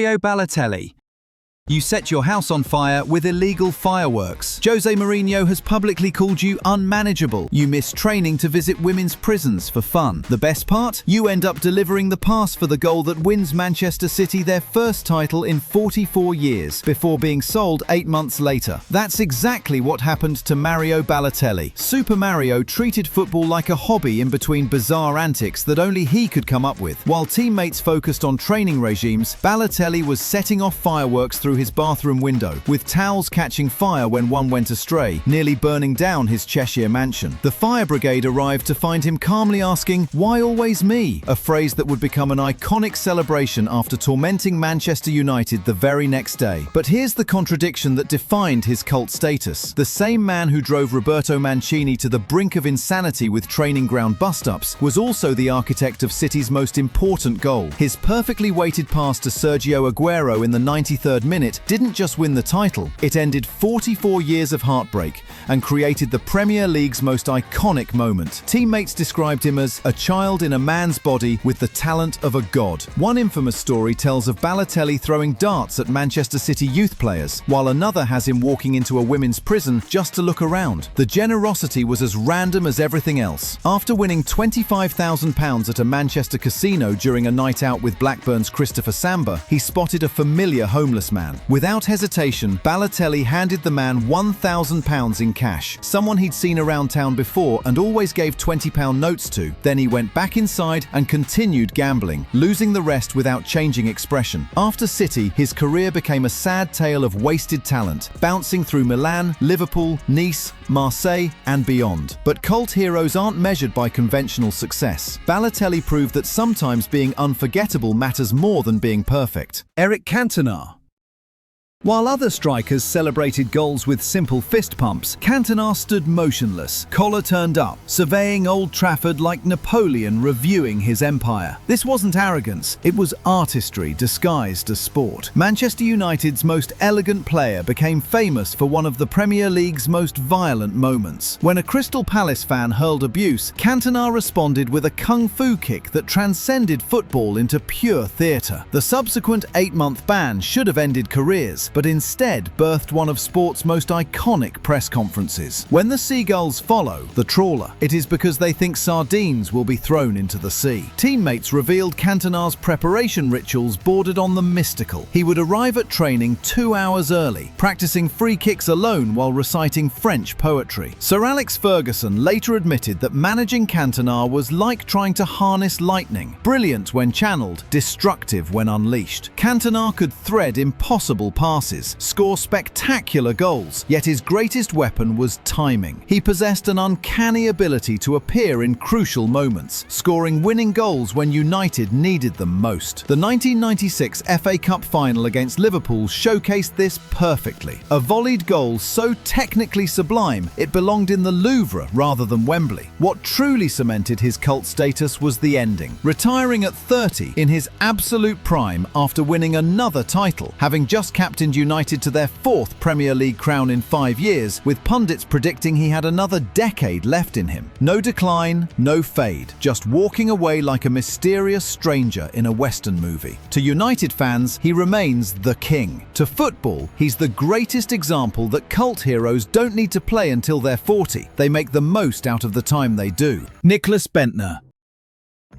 Mario Balotelli. You set your house on fire with illegal fireworks. Jose Mourinho has publicly called you unmanageable. You miss training to visit women's prisons for fun. The best part? You end up delivering the pass for the goal that wins Manchester City their first title in 44 years, before being sold 8 months later. That's exactly what happened to Mario Balotelli. Super Mario treated football like a hobby in between bizarre antics that only he could come up with. While teammates focused on training regimes, Balotelli was setting off fireworks through his bathroom window, with towels catching fire when one went astray, nearly burning down his Cheshire mansion. The fire brigade arrived to find him calmly asking, "Why always me?" a phrase that would become an iconic celebration after tormenting Manchester United the very next day. But here's the contradiction that defined his cult status. The same man who drove Roberto Mancini to the brink of insanity with training ground bust-ups was also the architect of City's most important goal. His perfectly weighted pass to Sergio Aguero in the 93rd minute didn't just win the title, it ended 44 years of heartbreak and created the Premier League's most iconic moment. Teammates described him as a child in a man's body with the talent of a god. One infamous story tells of Balotelli throwing darts at Manchester City youth players, while another has him walking into a women's prison just to look around. The generosity was as random as everything else. After winning £25,000 at a Manchester casino during a night out with Blackburn's Christopher Samba, he spotted a familiar homeless man. Without hesitation, Balotelli handed the man £1,000 in cash, someone he'd seen around town before and always gave £20 notes to. Then he went back inside and continued gambling, losing the rest without changing expression. After City, his career became a sad tale of wasted talent, bouncing through Milan, Liverpool, Nice, Marseille, and beyond. But cult heroes aren't measured by conventional success. Balotelli proved that sometimes being unforgettable matters more than being perfect. Cantona. While other strikers celebrated goals with simple fist pumps, Cantona stood motionless, collar turned up, surveying Old Trafford like Napoleon reviewing his empire. This wasn't arrogance, it was artistry disguised as sport. Manchester United's most elegant player became famous for one of the Premier League's most violent moments. When a Crystal Palace fan hurled abuse, Cantona responded with a kung fu kick that transcended football into pure theatre. The subsequent 8-month ban should have ended careers, but instead birthed one of sport's most iconic press conferences. When the seagulls follow the trawler, it is because they think sardines will be thrown into the sea. Teammates revealed Cantona's preparation rituals bordered on the mystical. He would arrive at training 2 hours early, practicing free kicks alone while reciting French poetry. Sir Alex Ferguson later admitted that managing Cantona was like trying to harness lightning, brilliant when channeled, destructive when unleashed. Cantona could thread impossible passes, score spectacular goals, yet his greatest weapon was timing. He possessed an uncanny ability to appear in crucial moments, scoring winning goals when United needed them most. The 1996 FA Cup final against Liverpool showcased this perfectly. A volleyed goal so technically sublime it belonged in the Louvre rather than Wembley. What truly cemented his cult status was the ending. Retiring at 30 in his absolute prime after winning another title, having just captained United to their 4th Premier League crown in 5 years, with pundits predicting he had another decade left in him. No decline, no fade, just walking away like a mysterious stranger in a Western movie. To United fans, he remains the king. To football, he's the greatest example that cult heroes don't need to play until they're 40. They make the most out of the time they do. Nicklas Bendtner.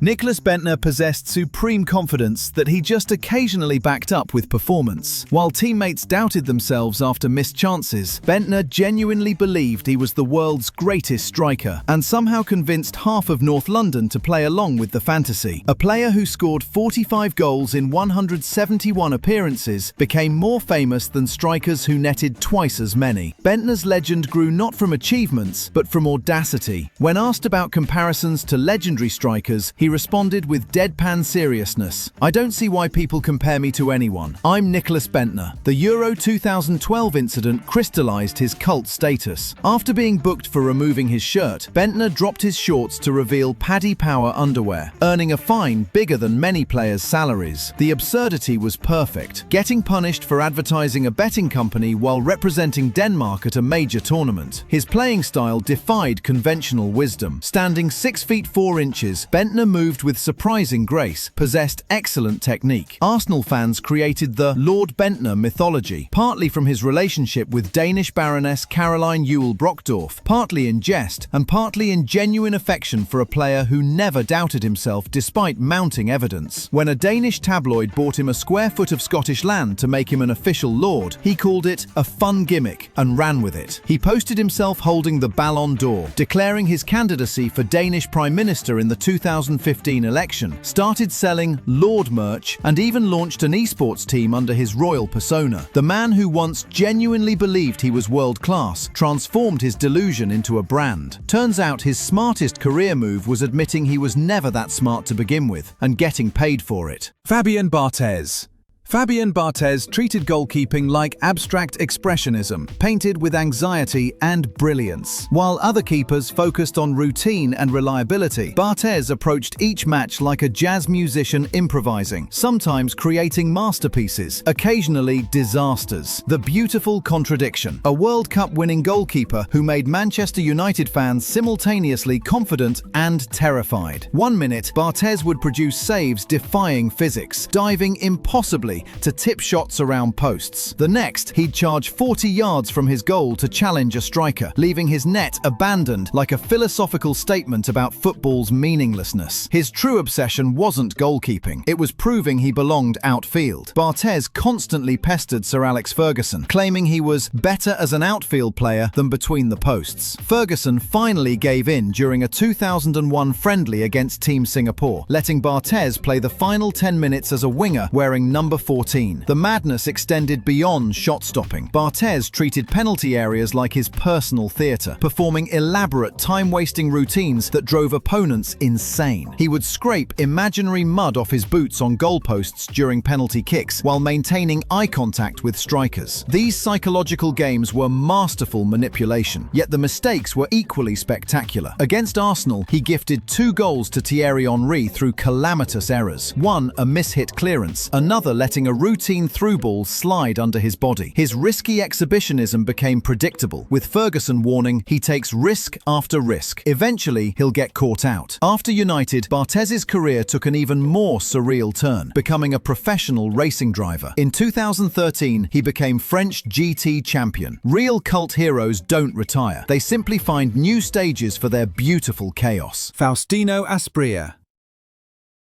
Nicklas Bendtner possessed supreme confidence that he just occasionally backed up with performance. While teammates doubted themselves after missed chances, Bendtner genuinely believed he was the world's greatest striker and somehow convinced half of North London to play along with the fantasy. A player who scored 45 goals in 171 appearances became more famous than strikers who netted twice as many. Bendtner's legend grew not from achievements, but from audacity. When asked about comparisons to legendary strikers, he responded with deadpan seriousness. "I don't see why people compare me to anyone. I'm Nicklas Bendtner." The Euro 2012 incident crystallized his cult status. After being booked for removing his shirt, Bendtner dropped his shorts to reveal Paddy Power underwear, earning a fine bigger than many players' salaries. The absurdity was perfect, getting punished for advertising a betting company while representing Denmark at a major tournament. His playing style defied conventional wisdom. Standing 6 feet 4 inches, Bendtner moved with surprising grace, possessed excellent technique. Arsenal fans created the Lord Bendtner mythology, partly from his relationship with Danish Baroness Caroline Ewell Brockdorff, partly in jest and partly in genuine affection for a player who never doubted himself despite mounting evidence. When a Danish tabloid bought him a square foot of Scottish land to make him an official lord, he called it a fun gimmick and ran with it. He posted himself holding the Ballon d'Or, declaring his candidacy for Danish Prime Minister in the 2015 election, started selling Lord merch, and even launched an esports team under his royal persona. The man who once genuinely believed he was world-class transformed his delusion into a brand. Turns out his smartest career move was admitting he was never that smart to begin with, and getting paid for it. Fabien Barthez. Fabien Barthez treated goalkeeping like abstract expressionism, painted with anxiety and brilliance. While other keepers focused on routine and reliability, Barthez approached each match like a jazz musician improvising, sometimes creating masterpieces, occasionally disasters. The beautiful contradiction. A World Cup-winning goalkeeper who made Manchester United fans simultaneously confident and terrified. 1 minute, Barthez would produce saves defying physics, diving impossibly to tip shots around posts. The next, he'd charge 40 yards from his goal to challenge a striker, leaving his net abandoned like a philosophical statement about football's meaninglessness. His true obsession wasn't goalkeeping, it was proving he belonged outfield. Barthez constantly pestered Sir Alex Ferguson, claiming he was better as an outfield player than between the posts. Ferguson finally gave in during a 2001 friendly against Team Singapore, letting Barthez play the final 10 minutes as a winger wearing number 14. The madness extended beyond shot-stopping. Barthez treated penalty areas like his personal theatre, performing elaborate time-wasting routines that drove opponents insane. He would scrape imaginary mud off his boots on goalposts during penalty kicks, while maintaining eye contact with strikers. These psychological games were masterful manipulation, yet the mistakes were equally spectacular. Against Arsenal, he gifted 2 goals to Thierry Henry through calamitous errors. One, a mishit clearance, another letting a routine through ball slide under his body. His risky exhibitionism became predictable, with Ferguson warning he takes risk after risk. Eventually, he'll get caught out. After United, Barthez's career took an even more surreal turn, becoming a professional racing driver. In 2013, he became French GT champion. Real cult heroes don't retire. They simply find new stages for their beautiful chaos. Faustino Asprilla.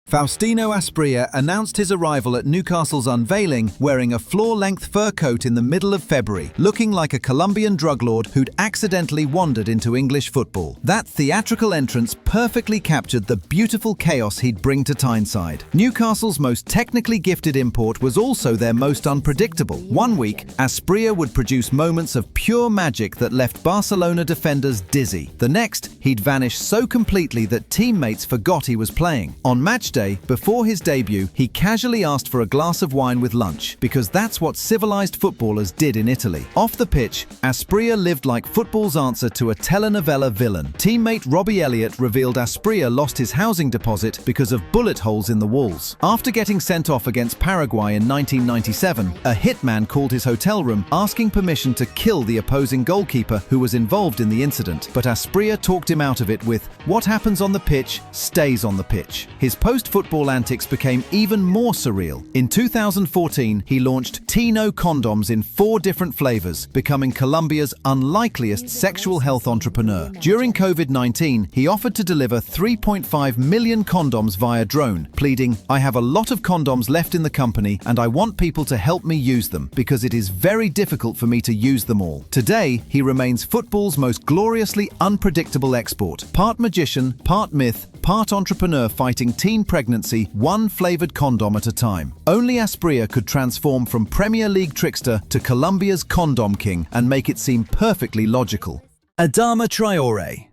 Faustino Asprilla announced his arrival at Newcastle's unveiling wearing a floor-length fur coat in the middle of February, looking like a Colombian drug lord who'd accidentally wandered into English football. That theatrical entrance perfectly captured the beautiful chaos he'd bring to Tyneside. Newcastle's most technically gifted import was also their most unpredictable. 1 week, Asprilla would produce moments of pure magic that left Barcelona defenders dizzy. The next, he'd vanish so completely that teammates forgot he was playing. On match day, before his debut, he casually asked for a glass of wine with lunch, because that's what civilized footballers did in Italy. Off the pitch, Asprilla lived like football's answer to a telenovela villain. Teammate Robbie Elliott revealed Asprilla lost his housing deposit because of bullet holes in the walls. After getting sent off against Paraguay in 1997, a hitman called his hotel room asking permission to kill the opposing goalkeeper who was involved in the incident, but Asprilla talked him out of it with, "What happens on the pitch stays on the pitch." His post-football antics became even more surreal. In 2014, he launched Tino condoms in 4 different flavors, becoming Colombia's unlikeliest sexual health entrepreneur. During COVID-19, he offered to deliver 3.5 million condoms via drone, pleading, "I have a lot of condoms left in the company and I want people to help me use them because it is very difficult for me to use them all." Today, he remains football's most gloriously unpredictable export. Part magician, part myth, part entrepreneur fighting teen pregnancy, one flavored condom at a time. Only Asprilla could transform from Premier League trickster to Colombia's condom king and make it seem perfectly logical. Adama Traoré.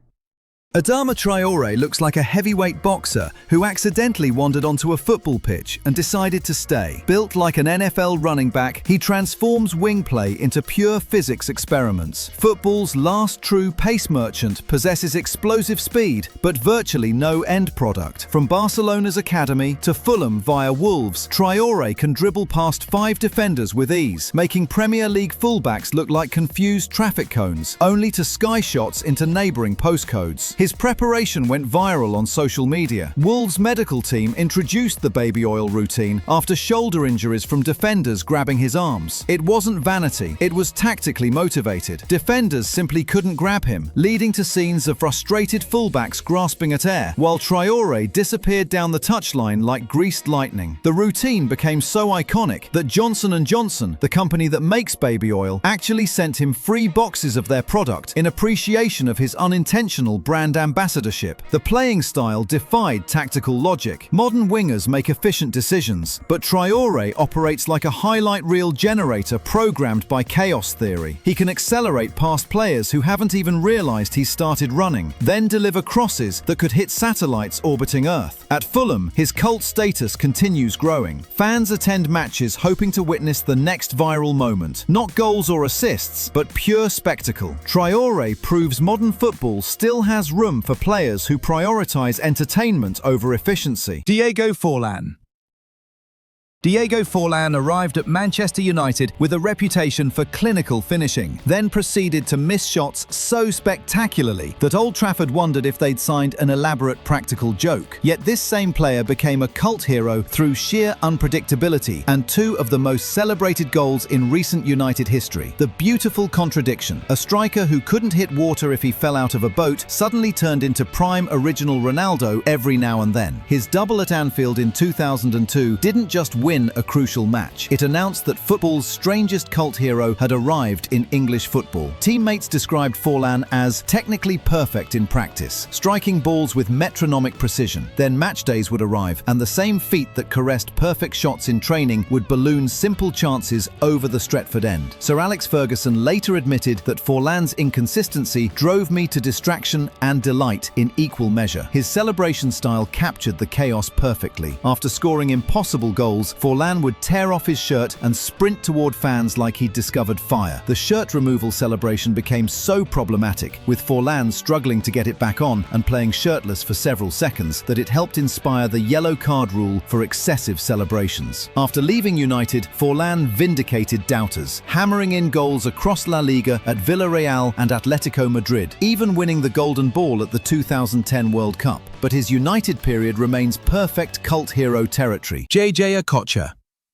Adama Traoré looks like a heavyweight boxer who accidentally wandered onto a football pitch and decided to stay. Built like an NFL running back, he transforms wing play into pure physics experiments. Football's last true pace merchant possesses explosive speed, but virtually no end product. From Barcelona's academy to Fulham via Wolves, Traoré can dribble past 5 defenders with ease, making Premier League fullbacks look like confused traffic cones, only to sky shots into neighbouring postcodes. His preparation went viral on social media. Wolves' medical team introduced the baby oil routine after shoulder injuries from defenders grabbing his arms. It wasn't vanity, it was tactically motivated. Defenders simply couldn't grab him, leading to scenes of frustrated fullbacks grasping at air, while Traoré disappeared down the touchline like greased lightning. The routine became so iconic that Johnson & Johnson, the company that makes baby oil, actually sent him free boxes of their product in appreciation of his unintentional brand ambassadorship. The playing style defied tactical logic. Modern wingers make efficient decisions, but Traoré operates like a highlight reel generator programmed by chaos theory. He can accelerate past players who haven't even realized he's started running, then deliver crosses that could hit satellites orbiting Earth. At Fulham, his cult status continues growing. Fans attend matches hoping to witness the next viral moment. Not goals or assists, but pure spectacle. Traoré proves modern football still has room for players who prioritize entertainment over efficiency. Diego Forlán. Diego Forlán arrived at Manchester United with a reputation for clinical finishing, then proceeded to miss shots so spectacularly that Old Trafford wondered if they'd signed an elaborate practical joke. Yet this same player became a cult hero through sheer unpredictability and two of the most celebrated goals in recent United history. The beautiful contradiction. A striker who couldn't hit water if he fell out of a boat suddenly turned into prime original Ronaldo every now and then. His double at Anfield in 2002 didn't just win a crucial match. It announced that football's strangest cult hero had arrived in English football. Teammates described Forlán as technically perfect in practice, striking balls with metronomic precision. Then match days would arrive, and the same feat that caressed perfect shots in training would balloon simple chances over the Stretford end. Sir Alex Ferguson later admitted that Forlán's inconsistency drove me to distraction and delight in equal measure. His celebration style captured the chaos perfectly. After scoring impossible goals, Forlán would tear off his shirt and sprint toward fans like he'd discovered fire. The shirt removal celebration became so problematic, with Forlán struggling to get it back on and playing shirtless for several seconds, that it helped inspire the yellow card rule for excessive celebrations. After leaving United, Forlán vindicated doubters, hammering in goals across La Liga at Villarreal and Atletico Madrid, even winning the Golden Ball at the 2010 World Cup. But his United period remains perfect cult hero territory. JJ Okocha.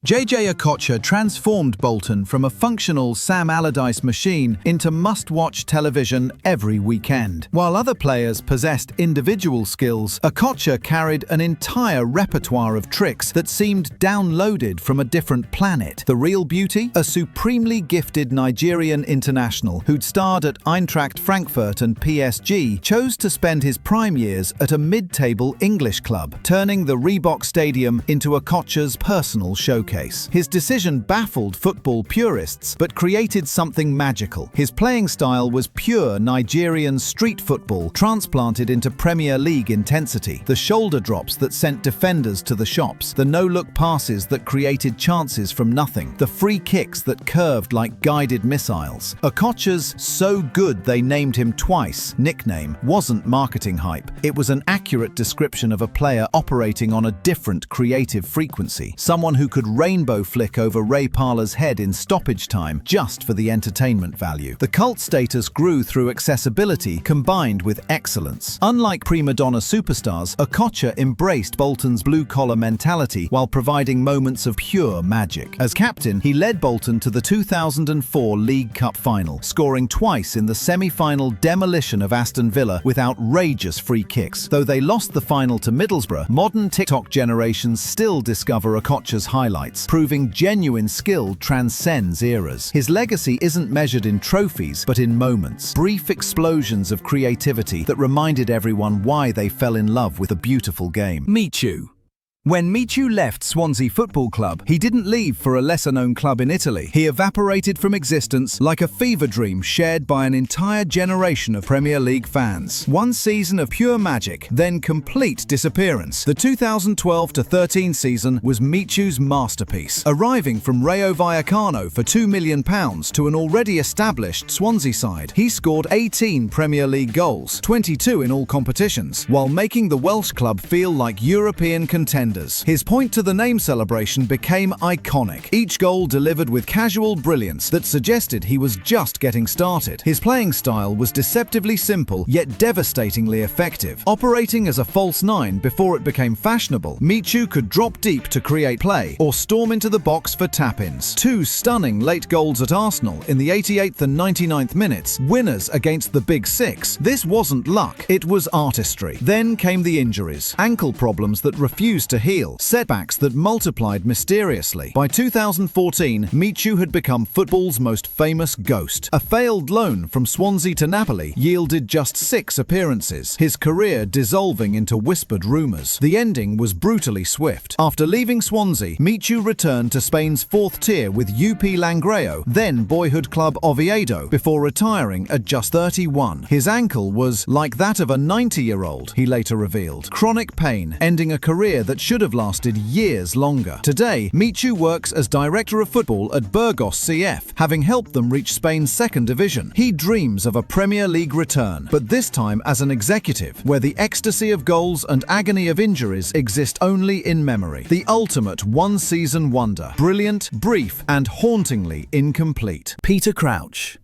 JJ Okocha transformed Bolton from a functional Sam Allardyce machine into must-watch television every weekend. While other players possessed individual skills, Okocha carried an entire repertoire of tricks that seemed downloaded from a different planet. The real beauty? A supremely gifted Nigerian international who'd starred at Eintracht Frankfurt and PSG chose to spend his prime years at a mid-table English club, turning the Reebok Stadium into Okocha's personal showcase. His decision baffled football purists, but created something magical. His playing style was pure Nigerian street football, transplanted into Premier League intensity. The shoulder drops that sent defenders to the shops, the no-look passes that created chances from nothing, the free kicks that curved like guided missiles. Okocha's "so good they named him twice" nickname wasn't marketing hype. It was an accurate description of a player operating on a different creative frequency, someone who could rainbow flick over Ray Parlour's head in stoppage time just for the entertainment value. The cult status grew through accessibility combined with excellence. Unlike prima donna superstars, Okocha embraced Bolton's blue-collar mentality while providing moments of pure magic. As captain, he led Bolton to the 2004 League Cup final, scoring twice in the semi-final demolition of Aston Villa with outrageous free kicks. Though they lost the final to Middlesbrough, modern TikTok generations still discover Okocha's highlights, proving genuine skill transcends eras. His legacy isn't measured in trophies, but in moments, brief explosions of creativity that reminded everyone why they fell in love with a beautiful game. Michu. When Michu left Swansea Football Club, he didn't leave for a lesser-known club in Italy. He evaporated from existence like a fever dream shared by an entire generation of Premier League fans. One season of pure magic, then complete disappearance. The 2012-13 season was Michu's masterpiece. Arriving from Rayo Vallecano for £2 million to an already established Swansea side, he scored 18 Premier League goals, 22 in all competitions, while making the Welsh club feel like European contenders. defenders. His point to the name celebration became iconic, each goal delivered with casual brilliance that suggested he was just getting started. His playing style was deceptively simple, yet devastatingly effective. Operating as a false nine before it became fashionable, Michu could drop deep to create play, or storm into the box for tap-ins. Two stunning late goals at Arsenal in the 88th and 99th minutes, winners against the Big Six. This wasn't luck, it was artistry. Then came the injuries, ankle problems that refused to heal, setbacks that multiplied mysteriously. By 2014, Michu had become football's most famous ghost. A failed loan from Swansea to Napoli yielded just 6 appearances, his career dissolving into whispered rumours. The ending was brutally swift. After leaving Swansea, Michu returned to Spain's 4th tier with UP Langreo, then boyhood club Oviedo, before retiring at just 31. His ankle was like that of a 90-year-old, he later revealed. Chronic pain, ending a career that should have lasted years longer. Today, Michu works as director of football at Burgos CF, having helped them reach Spain's 2nd division. He dreams of a Premier League return, but this time as an executive, where the ecstasy of goals and agony of injuries exist only in memory. The ultimate one-season wonder. Brilliant, brief, and hauntingly incomplete. Peter Crouch.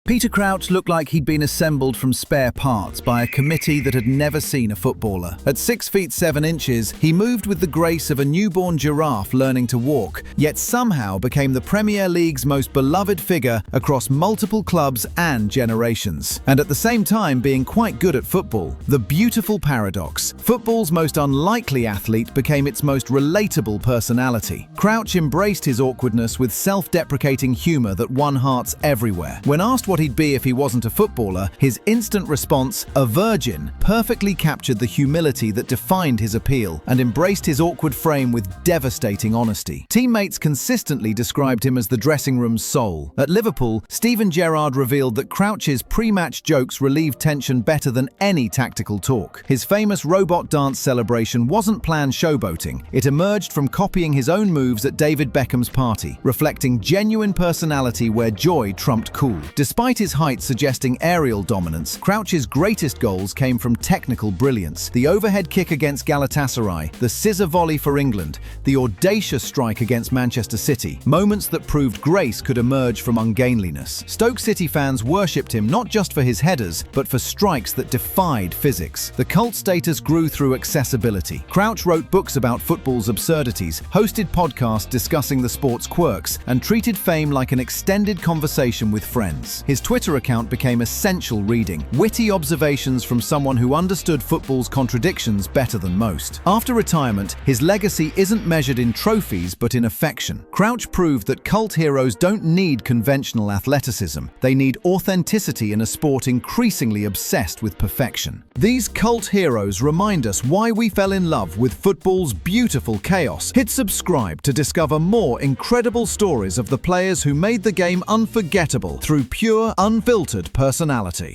Peter Crouch looked like he'd been assembled from spare parts by a committee that had never seen a footballer. At 6 feet 7 inches, he moved with the grace of a newborn giraffe learning to walk, yet somehow became the Premier League's most beloved figure across multiple clubs and generations. And at the same time being quite good at football. The beautiful paradox. Football's most unlikely athlete became its most relatable personality. Crouch embraced his awkwardness with self-deprecating humour that won hearts everywhere. When asked what he'd be if he wasn't a footballer, his instant response, a virgin, perfectly captured the humility that defined his appeal and embraced his awkward frame with devastating honesty. Teammates consistently described him as the dressing room's soul. At Liverpool, Steven Gerrard revealed that Crouch's pre-match jokes relieved tension better than any tactical talk. His famous robot dance celebration wasn't planned showboating. It emerged from copying his own moves at David Beckham's party, reflecting genuine personality where joy trumped cool. Despite his height suggesting aerial dominance, Crouch's greatest goals came from technical brilliance. The overhead kick against Galatasaray, the scissor volley for England, the audacious strike against Manchester City, moments that proved grace could emerge from ungainliness. Stoke City fans worshipped him not just for his headers, but for strikes that defied physics. The cult status grew through accessibility. Crouch wrote books about football's absurdities, hosted podcasts discussing the sport's quirks, and treated fame like an extended conversation with friends. His Twitter account became essential reading, witty observations from someone who understood football's contradictions better than most. After retirement, his legacy isn't measured in trophies but in affection. Crouch proved that cult heroes don't need conventional athleticism. They need authenticity in a sport increasingly obsessed with perfection. These cult heroes remind us why we fell in love with football's beautiful chaos. Hit subscribe to discover more incredible stories of the players who made the game unforgettable through pure, unfiltered personality.